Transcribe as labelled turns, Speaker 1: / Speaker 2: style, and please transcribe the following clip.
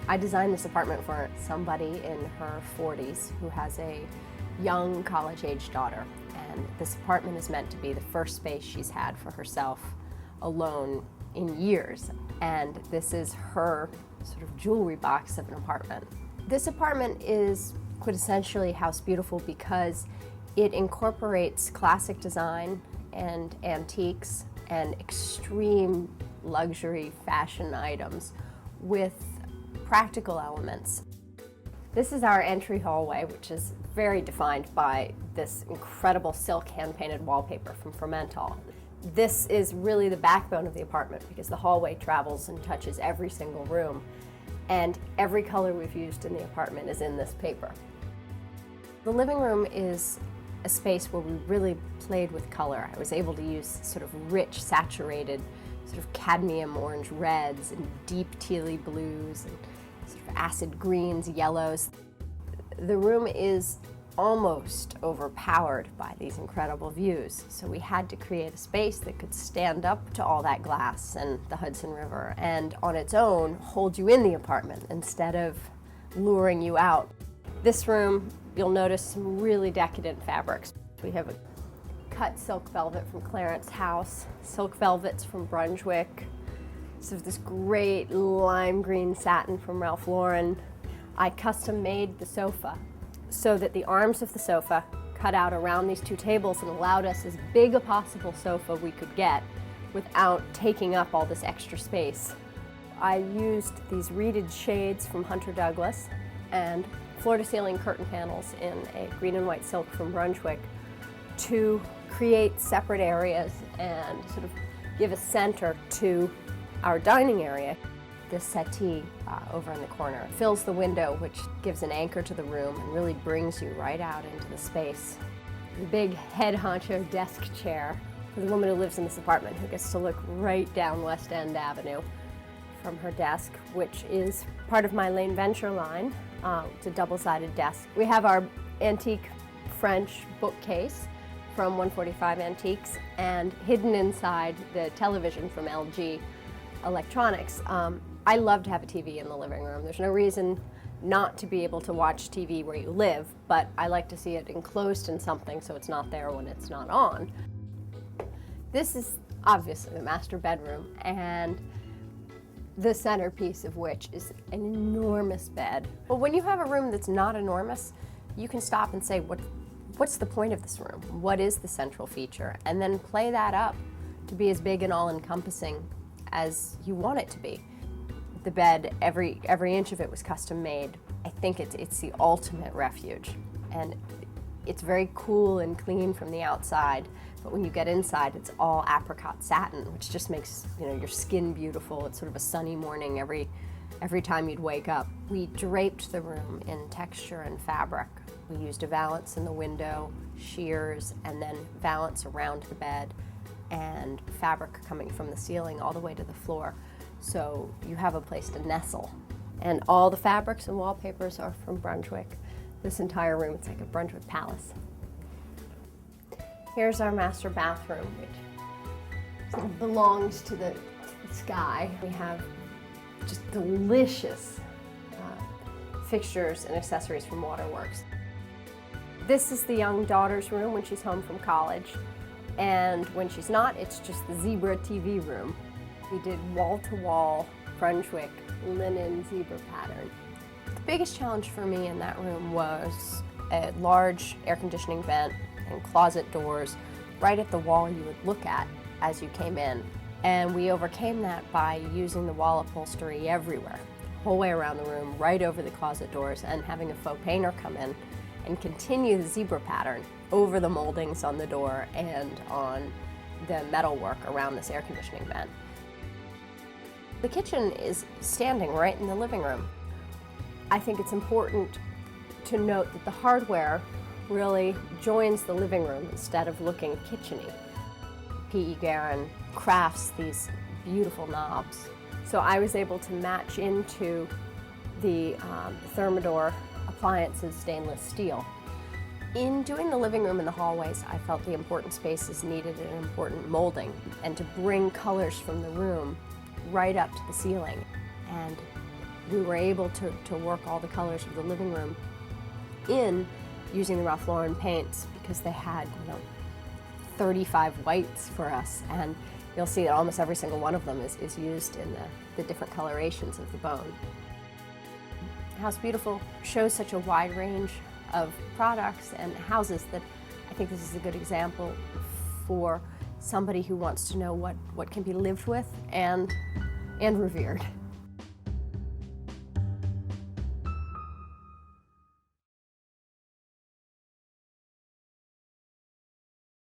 Speaker 1: I designed this apartment for somebody in her 40s who has a young college-age daughter, and this apartment is meant to be the first space she's had for herself alone in years, and this is her sort of jewelry box of an apartment. This apartment is quintessentially house beautiful because it incorporates classic design and antiques and extreme luxury fashion items with practical elements. This is our entry hallway, which is very defined by this incredible silk hand-painted wallpaper from Fermental. This is really the backbone of the apartment because the hallway travels and touches every single room, and every color we've used in the apartment is in this paper. The living room is a space where we really played with color. I was able to use sort of rich, saturated, sort of cadmium orange reds and deep tealy blues and sort of acid greens, yellows. The room is almost overpowered by these incredible views, so we had to create a space that could stand up to all that glass and the Hudson River and on its own hold you in the apartment instead of luring you out. This room, you'll notice some really decadent fabrics. We have a cut silk velvet from Clarence House, silk velvets from Brunswick, so this great lime green satin from Ralph Lauren. I custom made the sofa so that the arms of the sofa cut out around these two tables and allowed us as big a possible sofa we could get without taking up all this extra space. I used these reeded shades from Hunter Douglas and floor-to-ceiling curtain panels in a green and white silk from Brunswick to create separate areas and sort of give a center to our dining area. This settee over in the corner fills the window, which gives an anchor to the room and really brings you right out into the space. The big head honcho desk chair for the woman who lives in this apartment who gets to look right down West End Avenue from her desk, which is part of my Lane Venture line. It's a double-sided desk. We have our antique French bookcase from 145 Antiques, and hidden inside the television from LG Electronics. I love to have a TV in the living room. There's no reason not to be able to watch TV where you live, but I like to see it enclosed in something so it's not there when it's not on. This is obviously the master bedroom, and the centerpiece of which is an enormous bed. But when you have a room that's not enormous, you can stop and say, what's the point of this room? What is the central feature? And then play that up to be as big and all-encompassing as you want it to be. The bed, every inch of it was custom made. I think it's the ultimate refuge. And it's very cool and clean from the outside, but when you get inside, it's all apricot satin, which just makes your skin beautiful. It's sort of a sunny morning every time you'd wake up. We draped the room in texture and fabric. We used a valance in the window, sheers, and then valance around the bed, and fabric coming from the ceiling all the way to the floor, so you have a place to nestle. And all the fabrics and wallpapers are from Brunswick. This entire room, it's like a Brunswick palace. Here's our master bathroom, which sort of belongs to the sky. We have just delicious fixtures and accessories from Waterworks. This is the young daughter's room when she's home from college, and when she's not, it's just the zebra TV room. We did wall-to-wall Brunswick linen zebra pattern. The biggest challenge for me in that room was a large air conditioning vent and closet doors right at the wall you would look at as you came in. And we overcame that by using the wall upholstery everywhere, the whole way around the room, right over the closet doors, and having a faux painter come in and continue the zebra pattern over the moldings on the door and on the metalwork around this air conditioning vent. The kitchen is standing right in the living room. I think it's important to note that the hardware really joins the living room instead of looking kitchen-y. P.E. Guerin crafts these beautiful knobs. So I was able to match into the Thermador appliances stainless steel. In doing the living room and the hallways, I felt the important spaces needed an important molding and to bring colors from the room right up to the ceiling. And we were able to work all the colors of the living room in using the Ralph Lauren paints, because they had 35 whites for us, and you'll see that almost every single one of them is used in the different colorations of the bone. House Beautiful shows such a wide range of products and houses that I think this is a good example for somebody who wants to know what can be lived with and revered.